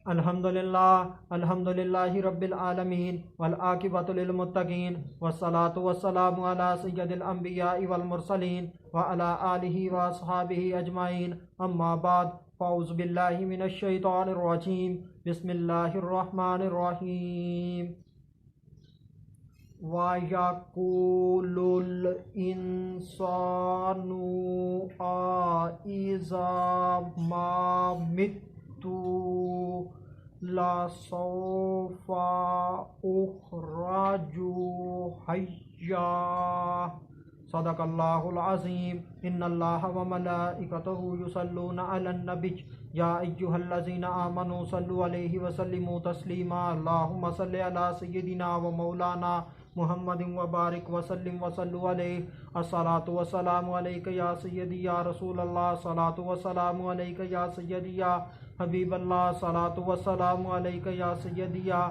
الحمدللہ رب العالمین والعاقبۃ للمتقین والصلاة والسلام علی سید الانبیاء والمرسلین وعلی آلہ واصحابہ اجمعین اما بعد فاعوذ باللہ من الشیطان الرجیم بسم اللہ الرحمن الرحیم وَيَقُولُ الْإِنسَانُ أَإِذَا مَا مِتُّ لَسَوْفَ أُخْرَجُ حَيًّا صدق اللہ العظیم ان اللہ وملائکتہ یصلون علی النبی یا ایہا الذین آمنوا صلوا علیہ وسلموا تسلیما اللہم صل علی سیدنا و مولانا محمد وبارک وسلم وصلوا علیہ الصلاۃ والسلام علیک یا سیدی یا رسول اللہ الصلاۃ والسلام علیک یا سیدی یا حبیب اللہ الصلاۃ والسلام علیک یا سیدی یا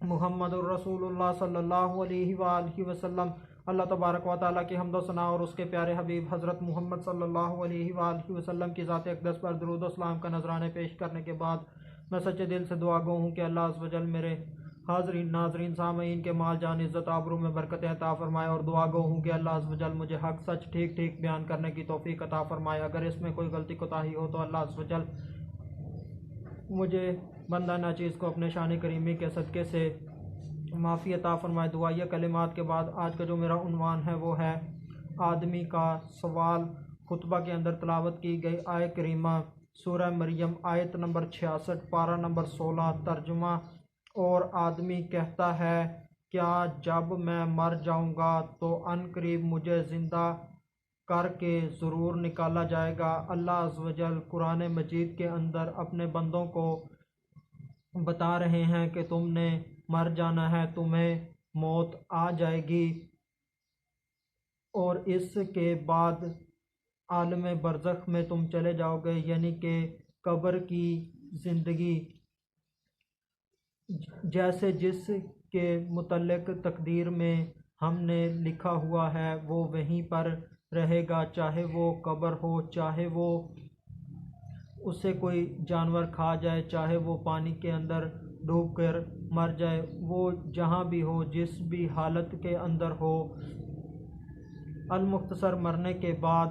محمد الرسول اللہ صلی اللہ علیہ وآلہ وسلم۔ اللہ تبارک و تعالیٰ کی حمد و ثنا اور اس کے پیارے حبیب حضرت محمد صلی اللہ علیہ وآلہ وسلم کی ذات اقدس پر درود و سلام کا نذرانے پیش کرنے کے بعد میں سچے دل سے دعا گو ہوں کہ اللہ عز و جل میرے حاضرین ناظرین سامعین کے مال جان عزت آبرو میں برکت عطا فرمائے، اور دعا گو ہوں کہ اللہ عز و جل مجھے حق سچ ٹھیک ٹھیک بیان کرنے کی توفیق عطا فرمائے۔ اگر اس میں کوئی غلطی کوتاہی ہو تو اللہ عز و جل مجھے بندہ ناچیز کو اپنے شان کریمی کے صدقے سے معافی عطا فرمائے۔ دعائیہ کلمات کے بعد آج کا جو میرا عنوان ہے وہ ہے آدمی کا سوال۔ خطبہ کے اندر تلاوت کی گئی آیہ کریمہ سورہ مریم آیت نمبر 66 پارہ نمبر 16 ترجمہ۔ اور آدمی کہتا ہے کیا جب میں مر جاؤں گا تو ان قریب مجھے زندہ کر کے ضرور نکالا جائے گا۔ اللہ عز و جل قرآن مجید کے اندر اپنے بندوں کو بتا رہے ہیں کہ تم نے مر جانا ہے، تمہیں موت آ جائے گی اور اس کے بعد عالم برزخ میں تم چلے جاؤ گے، یعنی کہ قبر کی زندگی۔ جیسے جس کے متعلق تقدیر میں ہم نے لکھا ہوا ہے وہ وہیں پر رہے گا، چاہے وہ قبر ہو، چاہے وہ اسے کوئی جانور کھا جائے، چاہے وہ پانی کے اندر ڈوب کر مر جائے، وہ جہاں بھی ہو، جس بھی حالت کے اندر ہو، المختصر مرنے کے بعد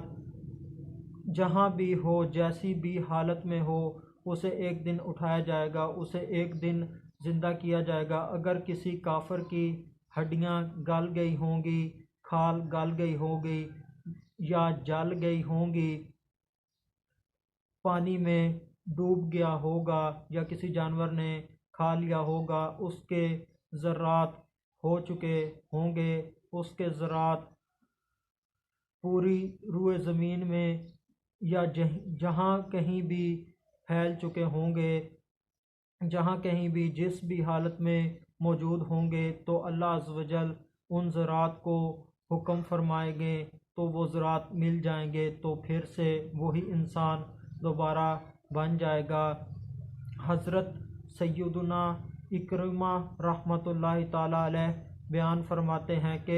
جہاں بھی ہو، جیسی بھی حالت میں ہو، اسے ایک دن اٹھایا جائے گا، اسے ایک دن زندہ کیا جائے گا۔ اگر کسی کافر کی ہڈیاں گل گئی ہوں گی، کھال گل گئی ہوگی یا جل گئی ہوں گی، پانی میں ڈوب گیا ہوگا یا کسی جانور نے کھا لیا ہوگا، اس کے ذرات ہو چکے ہوں گے، اس کے ذرات پوری روئے زمین میں یا جہاں کہیں بھی پھیل چکے ہوں گے، جہاں کہیں بھی جس بھی حالت میں موجود ہوں گے، تو اللہ عز و جل ان ذرات کو حکم فرمائیں گے تو وہ ذرات مل جائیں گے، تو پھر سے وہی انسان دوبارہ بن جائے گا۔ حضرت سیدنا اکرمہ رحمۃ اللہ تعالیٰ علیہ بیان فرماتے ہیں کہ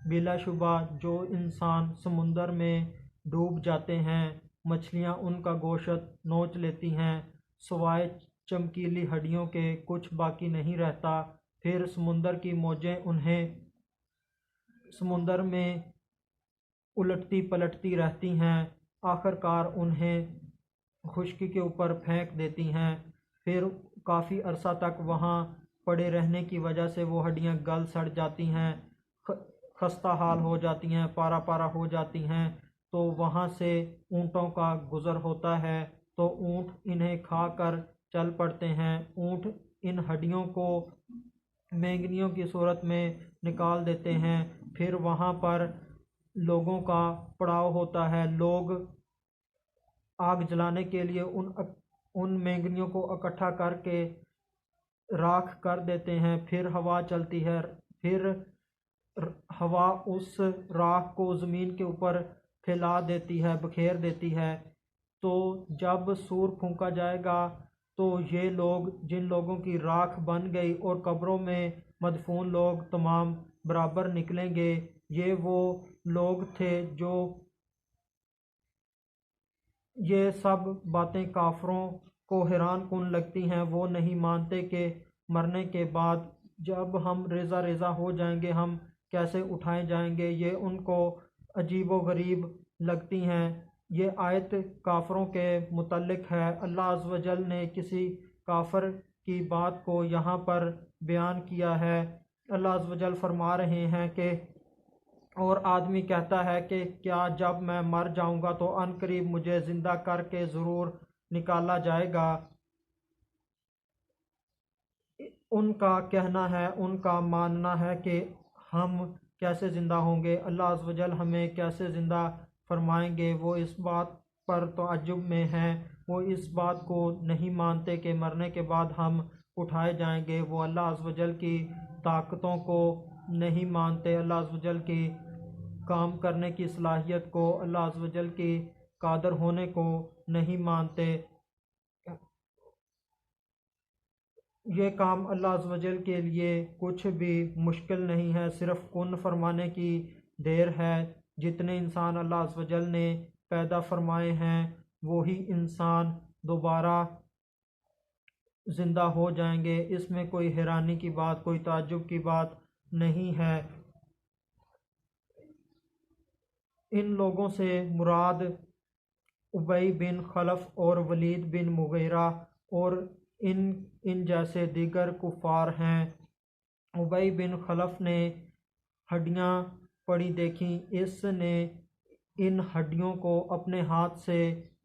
بلا شبہ جو انسان سمندر میں ڈوب جاتے ہیں، مچھلیاں ان کا گوشت نوچ لیتی ہیں، سوائے چمکیلی ہڈیوں کے کچھ باقی نہیں رہتا، پھر سمندر کی موجیں انہیں سمندر میں الٹتی پلٹتی رہتی ہیں، آخر کار انہیں خشکی کے اوپر پھینک دیتی ہیں، پھر کافی عرصہ تک وہاں پڑے رہنے کی وجہ سے وہ ہڈیاں گل سڑ جاتی ہیں، خستہ حال ہو جاتی ہیں، پارا پارا ہو جاتی ہیں، تو وہاں سے اونٹوں کا گزر ہوتا ہے، تو اونٹ انہیں کھا کر چل پڑتے ہیں۔ اونٹ ان ہڈیوں کو مینگنیوں کی صورت میں نکال دیتے ہیں، پھر وہاں پر لوگوں کا پڑاؤ ہوتا ہے، لوگ آگ جلانے کے لیے ان مینگنیوں کو اکٹھا کر کے راکھ کر دیتے ہیں، پھر ہوا چلتی ہے، پھر ہوا اس راکھ کو زمین کے اوپر پھیلا دیتی ہے، بکھیر دیتی ہے، تو جب سور پھونکا جائے گا تو یہ لوگ جن لوگوں کی راکھ بن گئی اور قبروں میں مدفون لوگ تمام برابر نکلیں گے۔ یہ وہ لوگ تھے جو یہ سب باتیں کافروں کو حیران کن لگتی ہیں۔ وہ نہیں مانتے کہ مرنے کے بعد جب ہم ریزہ ریزہ ہو جائیں گے ہم کیسے اٹھائے جائیں گے، یہ ان کو عجیب و غریب لگتی ہیں۔ یہ آیت کافروں کے متعلق ہے۔ اللہ عز و جل نے کسی کافر کی بات کو یہاں پر بیان کیا ہے۔ اللہ عز و جل فرما رہے ہیں کہ اور آدمی کہتا ہے کہ کیا جب میں مر جاؤں گا تو عن قریب مجھے زندہ کر کے ضرور نکالا جائے گا۔ ان کا کہنا ہے، ان کا ماننا ہے کہ ہم کیسے زندہ ہوں گے، اللہ عز و جل ہمیں کیسے زندہ فرمائیں گے۔ وہ اس بات پر تعجب میں ہیں، وہ اس بات کو نہیں مانتے کہ مرنے کے بعد ہم اٹھائے جائیں گے۔ وہ اللہ عز و جل کی طاقتوں کو نہیں مانتے، اللہ عز و جل کی کام کرنے کی صلاحیت کو، اللہ عز و جل کی قادر ہونے کو نہیں مانتے۔ یہ کام اللہ عز و جل کے لیے کچھ بھی مشکل نہیں ہے، صرف کن فرمانے کی دیر ہے۔ جتنے انسان اللہ عز و جل نے پیدا فرمائے ہیں وہی انسان دوبارہ زندہ ہو جائیں گے، اس میں کوئی حیرانی کی بات، کوئی تعجب کی بات نہیں ہے۔ ان لوگوں سے مراد ابی بن خلف اور ولید بن مغیرہ اور ان جیسے دیگر کفار ہیں۔ ابی بن خلف نے ہڈیاں پڑی دیکھیں، اس نے ان ہڈیوں کو اپنے ہاتھ سے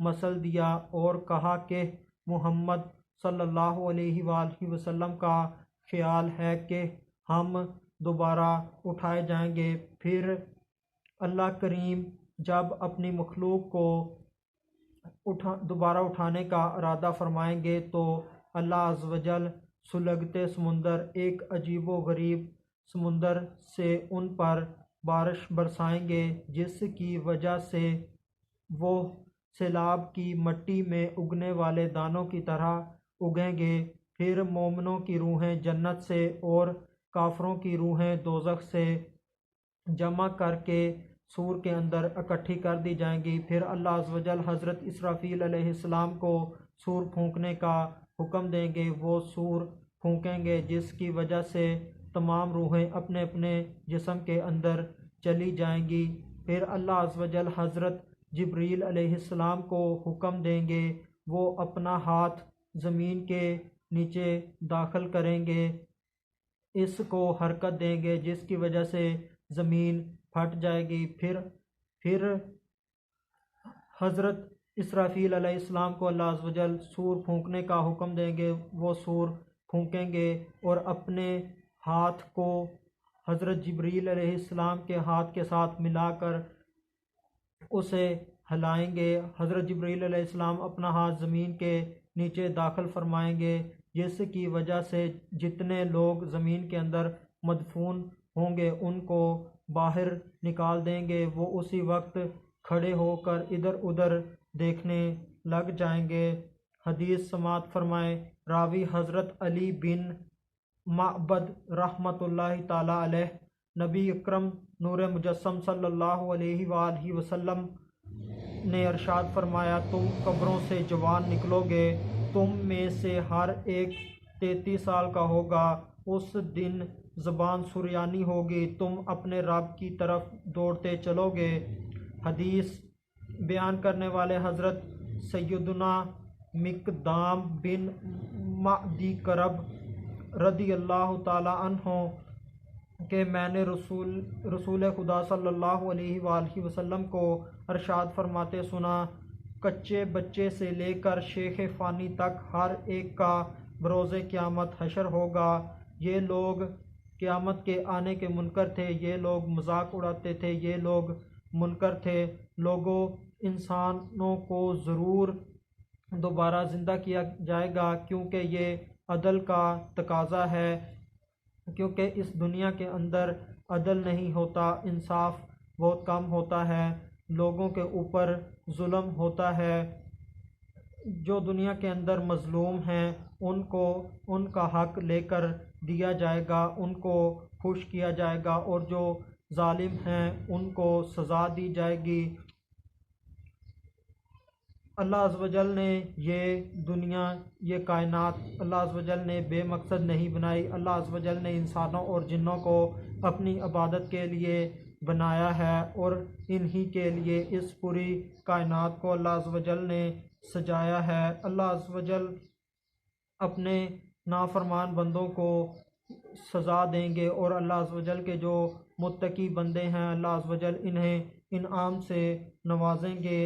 مسل دیا اور کہا کہ محمد صلی اللہ علیہ وآلہ وسلم کا خیال ہے کہ ہم دوبارہ اٹھائے جائیں گے۔ پھر اللہ کریم جب اپنی مخلوق کو دوبارہ اٹھانے کا ارادہ فرمائیں گے تو اللہ عز و جل سلگتے سمندر، ایک عجیب و غریب سمندر سے ان پر بارش برسائیں گے، جس کی وجہ سے وہ سیلاب کی مٹی میں اگنے والے دانوں کی طرح اگیں گے۔ پھر مومنوں کی روحیں جنت سے اور کافروں کی روحیں دوزخ سے جمع کر کے سور کے اندر اکٹھی کر دی جائیں گی۔ پھر اللہ عز و جل حضرت اسرافیل علیہ السلام کو سور پھونکنے کا حکم دیں گے۔ وہ سور پھونکیں گے جس کی وجہ سے تمام روحیں اپنے اپنے جسم کے اندر چلی جائیں گی۔ پھر اللہ عز و جل حضرت جبریل علیہ السلام کو حکم دیں گے، وہ اپنا ہاتھ زمین کے نیچے داخل کریں گے، اس کو حرکت دیں گے جس کی وجہ سے زمین پھٹ جائے گی۔ پھر حضرت اسرافیل علیہ السلام کو اللہ عز و جل سور پھونکنے کا حکم دیں گے، وہ سور پھونکیں گے اور اپنے ہاتھ کو حضرت جبریل علیہ السلام کے ہاتھ کے ساتھ ملا کر اسے ہلائیں گے۔ حضرت جبریل علیہ السلام اپنا ہاتھ زمین کے نیچے داخل فرمائیں گے، جس کی وجہ سے جتنے لوگ زمین کے اندر مدفون ہوں گے ان کو باہر نکال دیں گے۔ وہ اسی وقت کھڑے ہو کر ادھر ادھر دیکھنے لگ جائیں گے۔ حدیث سماعت فرمائیں۔ راوی حضرت علی بن معبد رحمۃ اللہ تعالی علیہ، نبی اکرم نور مجسم صلی اللہ علیہ وآلہ وسلم نے ارشاد فرمایا، تم قبروں سے جوان نکلو گے، تم میں سے ہر ایک 33 سال کا ہوگا، اس دن زبان سریانی ہوگی، تم اپنے رب کی طرف دوڑتے چلو گے۔ حدیث بیان کرنے والے حضرت سیدنا مقدام بن معدی کرب رضی اللہ تعالی عنہ کہ میں نے رسول خدا صلی اللہ علیہ وآلہ وسلم کو ارشاد فرماتے سنا، کچے بچے سے لے کر شیخ فانی تک ہر ایک کا بروز قیامت حشر ہوگا۔ یہ لوگ قیامت کے آنے کے منکر تھے، یہ لوگ مذاق اڑاتے تھے، یہ لوگ منکر تھے۔ لوگوں، انسانوں کو ضرور دوبارہ زندہ کیا جائے گا، کیونکہ یہ عدل کا تقاضا ہے، کیونکہ اس دنیا کے اندر عدل نہیں ہوتا، انصاف بہت کم ہوتا ہے، لوگوں کے اوپر ظلم ہوتا ہے۔ جو دنیا کے اندر مظلوم ہیں ان کو ان کا حق لے کر دیا جائے گا، ان کو خوش کیا جائے گا، اور جو ظالم ہیں ان کو سزا دی جائے گی۔ اللہ عز و جل نے یہ دنیا، یہ کائنات اللہ عز و جل نے بے مقصد نہیں بنائی۔ اللہ عز و جل نے انسانوں اور جنوں کو اپنی عبادت کے لیے بنایا ہے، اور انہی کے لیے اس پوری کائنات کو اللہ عز و جل نے سجایا ہے۔ اللہ عز و جل اپنے نافرمان بندوں کو سزا دیں گے، اور اللہ عز و جل کے جو متقی بندے ہیں اللہ عز و جل انہیں انعام سے نوازیں گے،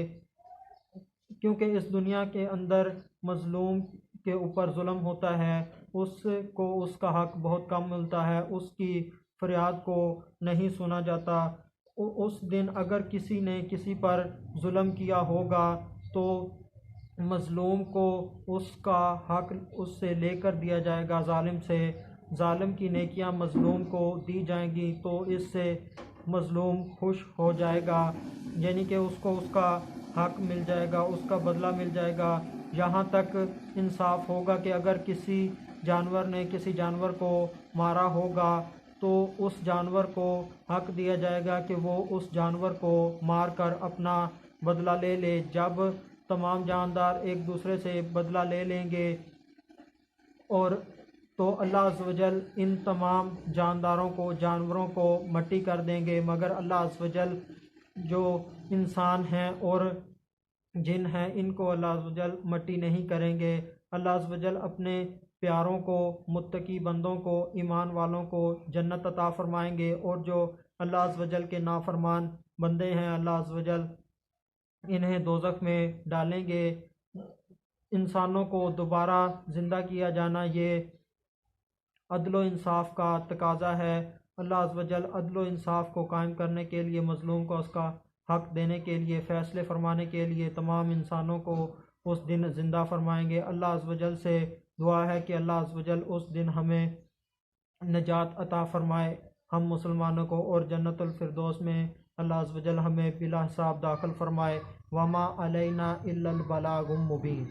کیونکہ اس دنیا کے اندر مظلوم کے اوپر ظلم ہوتا ہے، اس کو اس کا حق بہت کم ملتا ہے، اس کی فریاد کو نہیں سنا جاتا۔ اس دن اگر کسی نے کسی پر ظلم کیا ہوگا تو مظلوم کو اس کا حق اس سے لے کر دیا جائے گا، ظالم سے۔ ظالم کی نیکیاں مظلوم کو دی جائیں گی تو اس سے مظلوم خوش ہو جائے گا، یعنی کہ اس کو اس کا حق مل جائے گا، اس کا بدلہ مل جائے گا۔ یہاں تک انصاف ہوگا کہ اگر کسی جانور نے کسی جانور کو مارا ہوگا تو اس جانور کو حق دیا جائے گا کہ وہ اس جانور کو مار کر اپنا بدلہ لے لے۔ جب تمام جاندار ایک دوسرے سے بدلہ لے لیں گے اور تو اللہ عز و جل ان تمام جانداروں کو، جانوروں کو مٹی کر دیں گے، مگر اللہ عز و جل جو انسان ہیں اور جن ہیں ان کو اللہ عز و جل مٹی نہیں کریں گے۔ اللہ عز و جل اپنے پیاروں کو، متقی بندوں کو، ایمان والوں کو جنت عطا فرمائیں گے، اور جو اللہ عز و جل کے نافرمان بندے ہیں اللہ عز و جل انہیں دوزخ میں ڈالیں گے۔ انسانوں کو دوبارہ زندہ کیا جانا یہ عدل و انصاف کا تقاضا ہے۔ اللہ عز و جل عدل و انصاف کو قائم کرنے کے لیے، مظلوم کو اس کا حق دینے کے لیے، فیصلے فرمانے کے لیے تمام انسانوں کو اس دن زندہ فرمائیں گے۔ اللہ عز و جل سے دعا ہے کہ اللہ عز و جل اس دن ہمیں نجات عطا فرمائے، ہم مسلمانوں کو، اور جنت الفردوس میں اللہ عز و جل ہمیں بلا حساب داخل فرمائے۔ وما علینا الا البلاغ المبین۔